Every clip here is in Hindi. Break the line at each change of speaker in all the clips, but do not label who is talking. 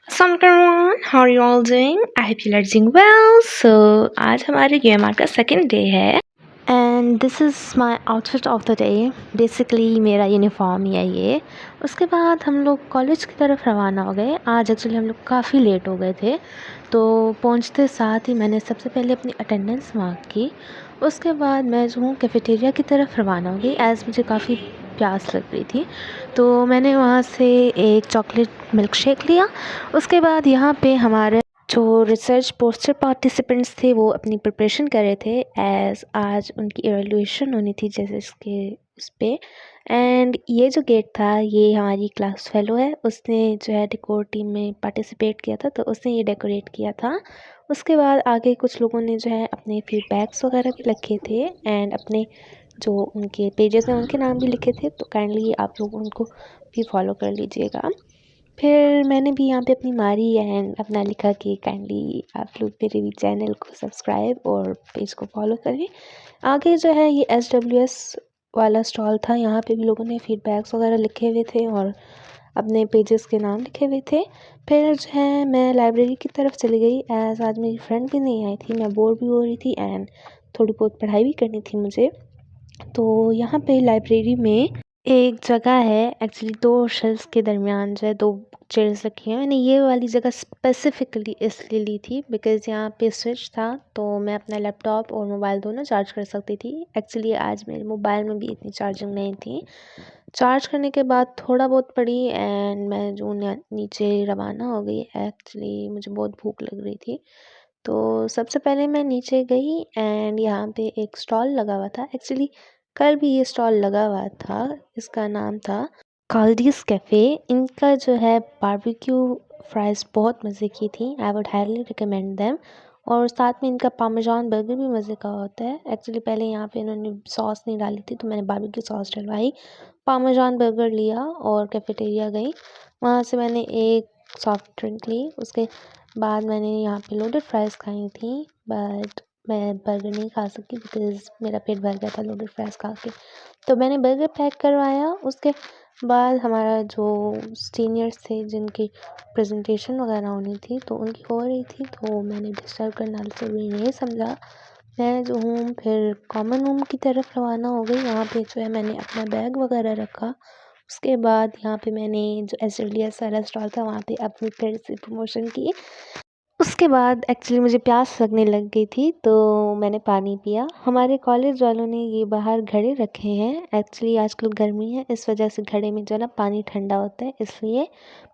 Everyone, how are you all doing? I hope you are doing well. So आज हमारे UMR का सेकेंड डे है and this is my outfit of the day. Basically मेरा यूनिफॉर्म ही है ये. उसके बाद हम लोग कॉलेज की तरफ रवाना हो गए. आज एक्चुअली हम लोग काफ़ी लेट हो गए थे, तो पहुंचते साथ ही मैंने सबसे पहले अपनी अटेंडेंस मार्क की. उसके बाद मैं जो हूँ कैफ़ेटेरिया की तरफ रवाना हो गई एज़ मुझे काफ़ी प्यास लग रही थी. तो मैंने वहाँ से एक चॉकलेट मिल्क शेक लिया. उसके बाद यहाँ पे हमारे जो रिसर्च पोस्टर पार्टिसिपेंट्स थे वो अपनी प्रिपरेशन कर रहे थे एज़ आज उनकी एवेल्यूएशन होनी थी जैसे इसके उस पर. एंड ये जो गेट था ये हमारी क्लास फेलो है, उसने जो है डेकोर टीम में पार्टिसिपेट किया था, तो उसने ये डेकोरेट किया था. उसके बाद आगे कुछ लोगों ने जो है अपने फीडबैक्स वगैरह भी लिखे थे एंड अपने जो उनके पेजेस हैं उनके नाम भी लिखे थे, तो काइंडली आप लोग उनको भी फॉलो कर लीजिएगा. फिर मैंने भी यहाँ पे अपनी मारी एंड अपना लिखा कि काइंडली आप लोग मेरे भी चैनल को सब्सक्राइब और पेज को फॉलो करें. आगे जो है ये SWS वाला स्टॉल था, यहाँ पे भी लोगों ने फीडबैक्स वगैरह लिखे हुए थे और अपने पेजेस के नाम लिखे हुए थे. फिर जो है मैं लाइब्रेरी की तरफ चली गई एज़ आज मेरी फ्रेंड भी नहीं आई थी. मैं बोर भी हो रही थी एंड थोड़ी बहुत पढ़ाई भी करनी थी मुझे. तो यहाँ पे लाइब्रेरी में एक जगह है, एक्चुअली दो शेल्फ्स के दरमियान जो है दो चेयर्स रखी हैं. मैंने ये वाली जगह स्पेसिफ़िकली इसलिए ली थी बिकॉज़ यहाँ पे स्विच था, तो मैं अपना लैपटॉप और मोबाइल दोनों चार्ज कर सकती थी. एक्चुअली आज मेरे मोबाइल में भी इतनी चार्जिंग नहीं थी. चार्ज करने के बाद थोड़ा बहुत पढ़ी एंड मैं जो नीचे रवाना हो गई. एक्चुअली मुझे बहुत भूख लग रही थी, तो सबसे पहले मैं नीचे गई एंड यहाँ पे एक स्टॉल लगा हुआ था. एक्चुअली कल भी ये स्टॉल लगा हुआ था. इसका नाम था काल्डीज कैफ़े. इनका जो है बारबेक्यू फ्राइज़ बहुत मज़े की थी. I would highly recommend them. और साथ में इनका पामेजान बर्गर भी मज़े का होता है. एक्चुअली पहले यहाँ पे इन्होंने सॉस नहीं डाली थी, तो मैंने बारबेक्यू सॉस डलवाई, पामेजान बर्गर लिया और कैफ़ेटेरिया गई. वहाँ से मैंने एक सॉफ्ट ड्रिंक ली. उसके बाद मैंने यहाँ पे लोडेड फ्राइज़ खाई थी, बट मैं बर्गर नहीं खा सकी बिकॉज़ मेरा पेट भर गया था लोडेड फ्राइज़ खा के. तो मैंने बर्गर पैक करवाया. उसके बाद हमारा जो सीनियर्स थे जिनकी प्रेजेंटेशन वगैरह होनी थी तो उनकी हो रही थी, तो मैंने डिस्टर्ब करना ज़रूरी नहीं समझा. मैं जो हूँ फिर कॉमन रूम की तरफ रवाना हो गई. यहाँ पे जो है मैंने अपना बैग वगैरह रखा. उसके बाद यहाँ पे मैंने जो SWS वाला स्टॉल था वहाँ पे अपनी फिर से प्रमोशन की. उसके बाद एक्चुअली मुझे प्यास लगने लग गई थी, तो मैंने पानी पिया. हमारे कॉलेज वालों ने ये बाहर घड़े रखे हैं. एक्चुअली आजकल गर्मी है, इस वजह से घड़े में जो है ना पानी ठंडा होता है, इसलिए.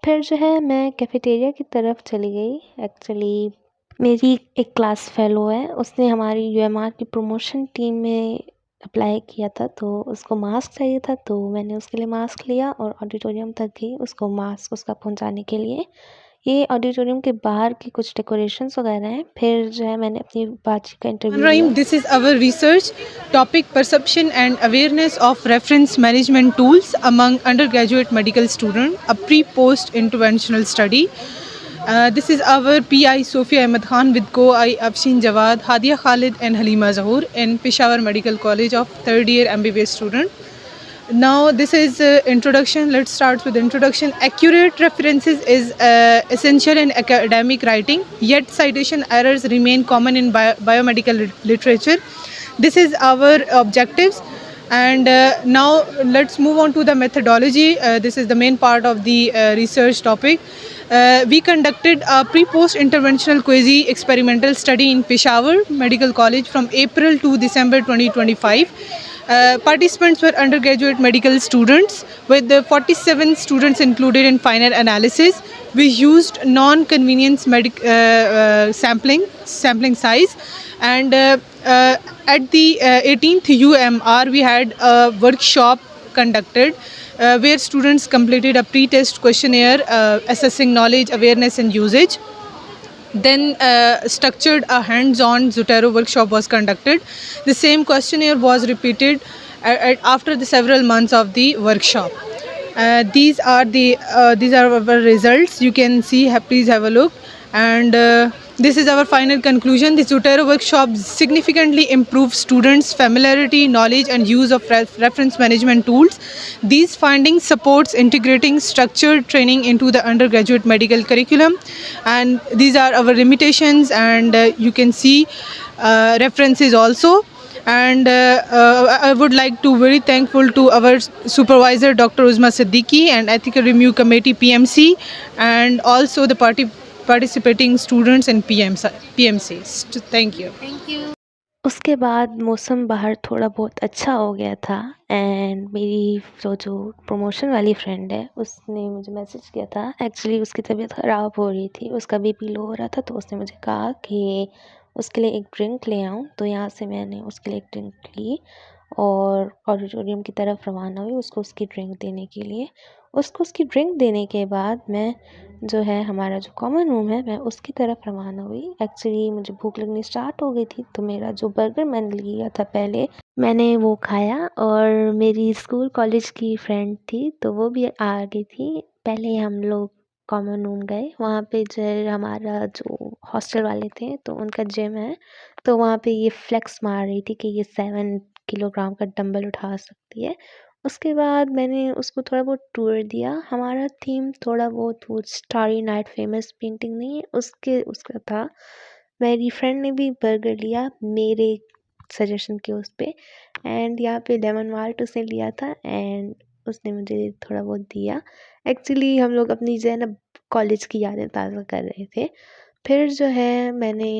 फिर जो है मैं कैफ़ेटेरिया की तरफ चली गई. एक्चुअली मेरी एक क्लास फेलो है, उसने हमारी UMR की प्रमोशन टीम में अप्लाई किया था, तो उसको मास्क चाहिए था, तो मैंने उसके लिए मास्क लिया और ऑडिटोरियम तक गई उसको मास्क उसका पहुंचाने के लिए. ये ऑडिटोरियम के बाहर की कुछ डेकोरेशंस वगैरह हैं. फिर जो है मैंने अपनी बातचीत का इंटरव्यू लिया.
This is our research topic: perception and awareness of reference management tools among undergraduate medical students, a pre-post interventional study. This is our PI Sofia Ahmed Khan with co-I Afshin Jawad, Hadia Khalid and Halima Zahoor in Peshawar Medical College of third year MBBS student. Now this is introduction. Let's start with introduction. Accurate references is essential in academic writing, yet citation errors remain common in biomedical literature. This is our objectives. And now let's move on to the methodology. This is the main part of the research topic. We conducted a pre-post interventional quasi-experimental study in Peshawar Medical College from April to December 2025. Participants were undergraduate medical students with the 47 students included in final analysis. We used non-convenience sampling size, and at the 18th UMR we had a workshop conducted where students completed a pre-test questionnaire assessing knowledge, awareness and usage. Then structured a hands-on Zotero workshop was conducted. The same questionnaire was repeated after the several months of the workshop. These are our results. You can see. Please have a look. And this is our final conclusion. The Zotero workshop significantly improves students' familiarity, knowledge, and use of reference management tools. These findings supports integrating structured training into the undergraduate medical curriculum. And these are our limitations. And you can see references also. And I would like to very thankful to our supervisor Dr. Uzma Siddiqui and Ethical Review Committee PMC, and also the participating students and PMCs. Thank you.
उसके बाद मौसम बाहर थोड़ा बहुत अच्छा हो गया था एंड मेरी जो प्रमोशन वाली फ्रेंड है उसने मुझे मैसेज किया था। एक्चुअली उसकी तबीयत ख़राब हो रही थी, उसका बीपी लो हो रहा था, तो उसने मुझे कहा कि उसके लिए एक ड्रिंक ले आऊँ। तो यहाँ से मैंने उसके लिए एक ड्रिंक ली और ऑडिटोरियम की तरफ रवाना हुई उसको उसकी ड्रिंक देने के लिए। उसको उसकी ड्रिंक देने के बाद मैं जो है हमारा जो कॉमन रूम है मैं उसकी तरफ रवाना हुई। एक्चुअली मुझे भूख लगनी स्टार्ट हो गई थी, तो मेरा जो बर्गर मैंने लिया था पहले मैंने वो खाया और मेरी स्कूल कॉलेज की फ्रेंड थी तो वो भी आ गई थी। पहले हम लोग कॉमन रूम गए, वहाँ पे जो है हमारा जो हॉस्टल वाले थे तो उनका जिम है, तो वहाँ पे ये फ्लेक्स मार रही थी कि ये 7 किलोग्राम का डंबल उठा सकती है। उसके बाद मैंने उसको थोड़ा बहुत टूर दिया। हमारा थीम थोड़ा बहुत वो स्टारी नाइट फेमस पेंटिंग नहीं है उसका था। मेरी फ्रेंड ने भी बर्गर लिया मेरे सजेशन के उस पे एंड यहाँ पे लेमन मार्ट उसने लिया था एंड उसने मुझे थोड़ा बहुत दिया। एक्चुअली हम लोग अपनी जो है ना कॉलेज की यादें ताज़ा कर रहे थे। फिर जो है मैंने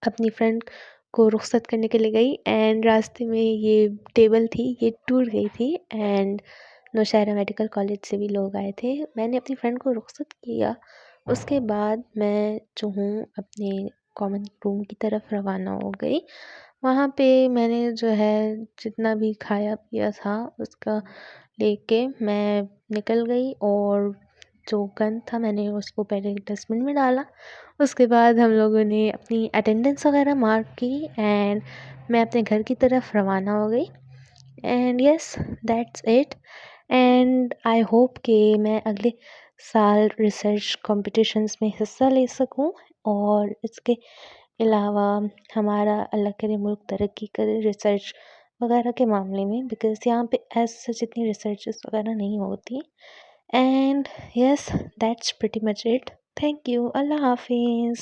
अपनी फ्रेंड को रुखसत करने के लिए गई एंड रास्ते में ये टेबल थी, ये टूट गई थी एंड नौशहरा मेडिकल कॉलेज से भी लोग आए थे। मैंने अपनी फ्रेंड को रुखसत किया। उसके बाद मैं जो हूँ अपने कॉमन रूम की तरफ रवाना हो गई। वहाँ पे मैंने जो है जितना भी खाया पिया था उसका लेके मैं निकल गई और जो गन था मैंने उसको पहले डस्टबिन में डाला। उसके बाद हम लोगों ने अपनी अटेंडेंस वगैरह मार्क की एंड मैं अपने घर की तरफ रवाना हो गई and yes that's it. And I hope कि मैं अगले साल रिसर्च कॉम्पिटिशन्स में हिस्सा ले सकूं और इसके अलावा हमारा अल्लाह करे मुल्क तरक्की करे रिसर्च वगैरह के मामले में, बिकॉज़ यहाँ पे एज़ सच इतनी रिसर्चेस वगैरह नहीं होती। And yes that's pretty much it. Thank you. अल्लाह हाफिज़।